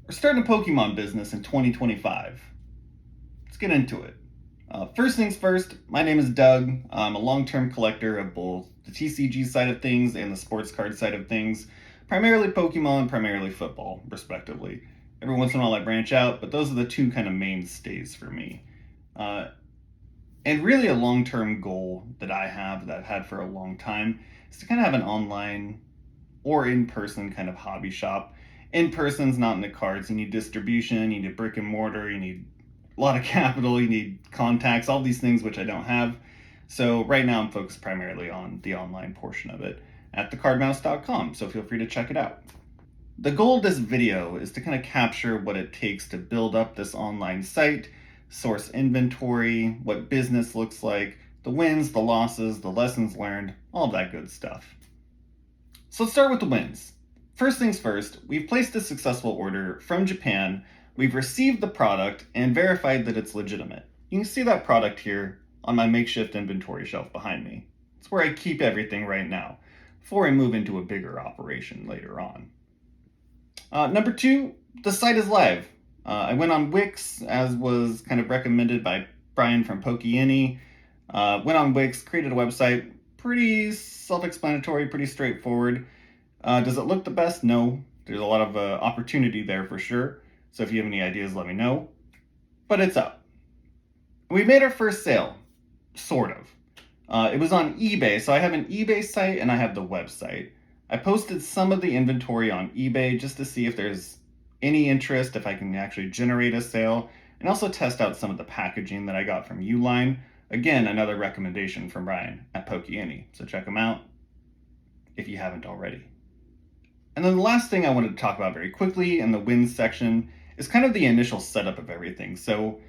We're starting a Pokemon business in 2025. Let's get into it. First things first, my name is Doug. I'm a long term collector of both the TCG side of things and the sports card side of things, primarily Pokemon, primarily football, respectively. Every once in a while I branch out, but those are the two kind of mainstays for me. Uh, and really, a long term goal that I have, that I've had for a long time, is to kind of have an online or in person kind of hobby shop. In person's not in the cards. You need distribution, you need a brick and mortar, you need a lot of capital, you need contacts, all these things which I don't have. So right now I'm focused primarily on the online portion of it at TheCardMouse.com, so feel free to check it out. The goal of this video is to kind of capture what it takes to build up this online site, source inventory, what business looks like, the wins, the losses, the lessons learned, all that good stuff. So let's start with the wins. First things first, we've placed a successful order from Japan, we've received the product, and verified that it's legitimate. You can see that product here on my makeshift inventory shelf behind me. It's where I keep everything right now, before I move into a bigger operation later on. Number two, the site is live. I went on Wix, as was kind of recommended by Brian from Pokieni. Went on Wix, created a website, pretty self-explanatory, pretty straightforward. Does it look the best? No. There's a lot of opportunity there for sure. So if you have any ideas, let me know. But it's up. We made our first sale, sort of. It was on eBay, so I have an eBay site and I have the website. I posted some of the inventory on eBay just to see if there's any interest, if I can actually generate a sale, and also test out some of the packaging that I got from Uline. Again, another recommendation from Brian at Pokieni, so check them out if you haven't already. And then the last thing I wanted to talk about very quickly in the wins section is kind of the initial setup of everything. So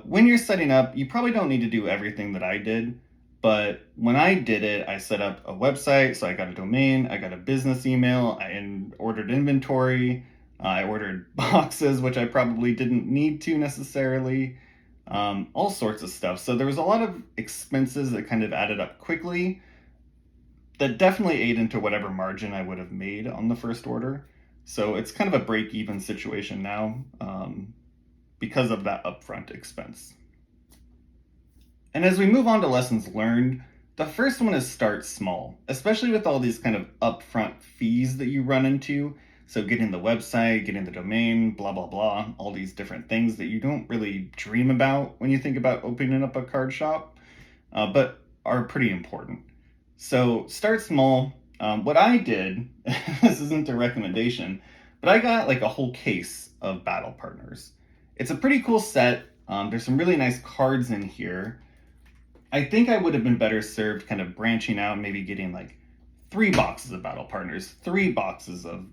when you're setting up, you probably don't need to do everything that I did. But when I did it, I set up a website, so I got a domain, I got a business email, I ordered inventory, I ordered boxes, which I probably didn't need to necessarily, all sorts of stuff. So there was a lot of expenses that kind of added up quickly that definitely ate into whatever margin I would have made on the first order. So it's kind of a break-even situation now because of that upfront expense. And as we move on to lessons learned, the first one is start small, especially with all these kind of upfront fees that you run into. So getting the website, getting the domain, blah, blah, blah, all these different things that you don't really dream about when you think about opening up a card shop, but are pretty important. So start small. What I did, this isn't a recommendation, but I got like a whole case of battle partners. It's a pretty cool set. There's some really nice cards in here. I think I would have been better served kind of branching out, maybe getting like 3 boxes of battle partners, 3 boxes of,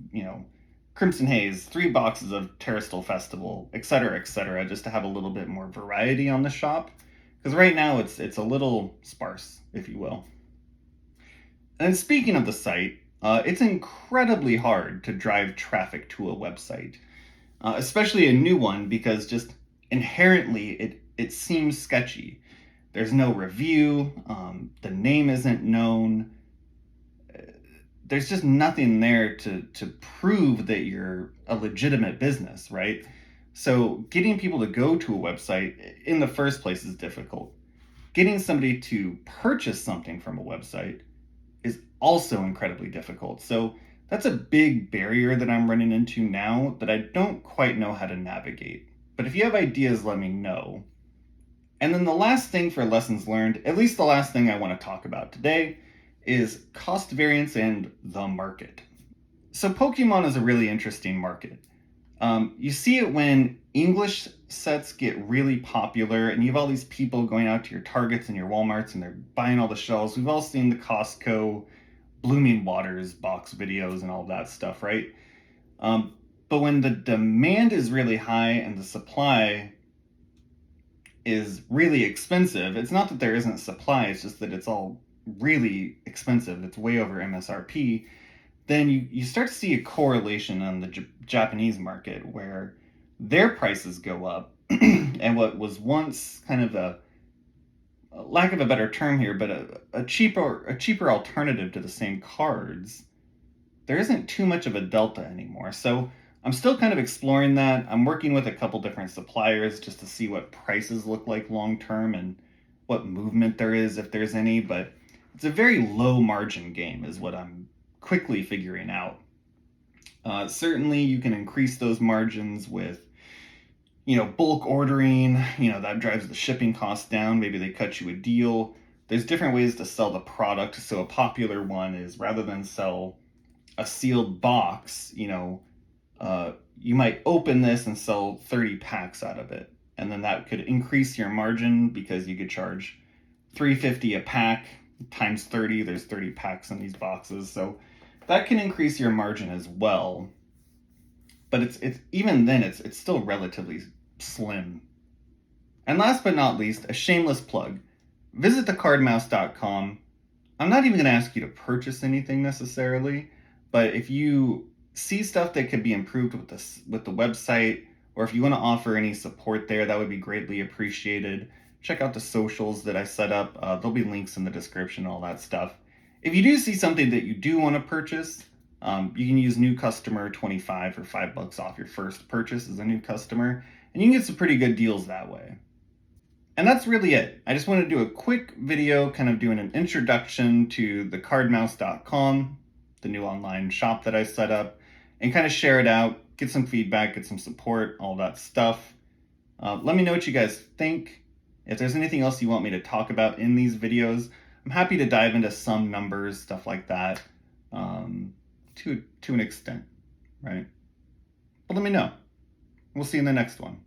Crimson Haze, 3 boxes of Terrastal Festival, etc., just to have a little bit more variety on the shop. Because right now it's a little sparse, if you will. And speaking of the site, it's incredibly hard to drive traffic to a website, especially a new one, because just inherently it seems sketchy. There's no review, the name isn't known. There's just nothing there to prove that you're a legitimate business, right? So getting people to go to a website in the first place is difficult. Getting somebody to purchase something from a website is also incredibly difficult. So that's a big barrier that I'm running into now that I don't quite know how to navigate. But if you have ideas, let me know. And then the last thing for lessons learned, at least the last thing I want to talk about today, is cost variance and the market. So Pokemon is a really interesting market. You see it when English sets get really popular and you have all these people going out to your Targets and your Walmarts and they're buying all the shells. We've all seen the Costco Blooming Waters box videos and all that stuff, right? But when the demand is really high and the supply is really expensive, it's not that there isn't supply, it's just that it's all really expensive. It's way over MSRP. Then you start to see a correlation on the Japanese market where their prices go up and what was once kind of a lack of a better term here, but a cheaper alternative to the same cards, there isn't too much of a delta anymore. So I'm still kind of exploring that. I'm working with a couple different suppliers just to see what prices look like long term and what movement there is, if there's any, but it's a very low margin game, is what I'm quickly figuring out. Certainly, you can increase those margins with, bulk ordering. That drives the shipping costs down. Maybe they cut you a deal. There's different ways to sell the product. So a popular one is, rather than sell a sealed box, you might open this and sell 30 packs out of it. And then that could increase your margin because you could charge $3.50 a pack times 30. There's 30 packs in these boxes. So that can increase your margin as well. But it's even then it's still relatively slim. And last but not least, a shameless plug. Visit TheCardMouse.com. I'm not even going to ask you to purchase anything necessarily, but if you see stuff that could be improved with the website, or if you want to offer any support there, that would be greatly appreciated. Check out the socials that I set up. There'll be links in the description, all that stuff. If you do see something that you do want to purchase, you can use new customer 25 or $5 off your first purchase as a new customer, and you can get some pretty good deals that way. And that's really it. I just wanted to do a quick video kind of doing an introduction to TheCardMouse.com, the new online shop that I set up, and kind of share it out, get some feedback, get some support, all that stuff. Let me know what you guys think. If there's anything else you want me to talk about in these videos, I'm happy to dive into some numbers, stuff like that, to an extent, right? But let me know. We'll see you in the next one.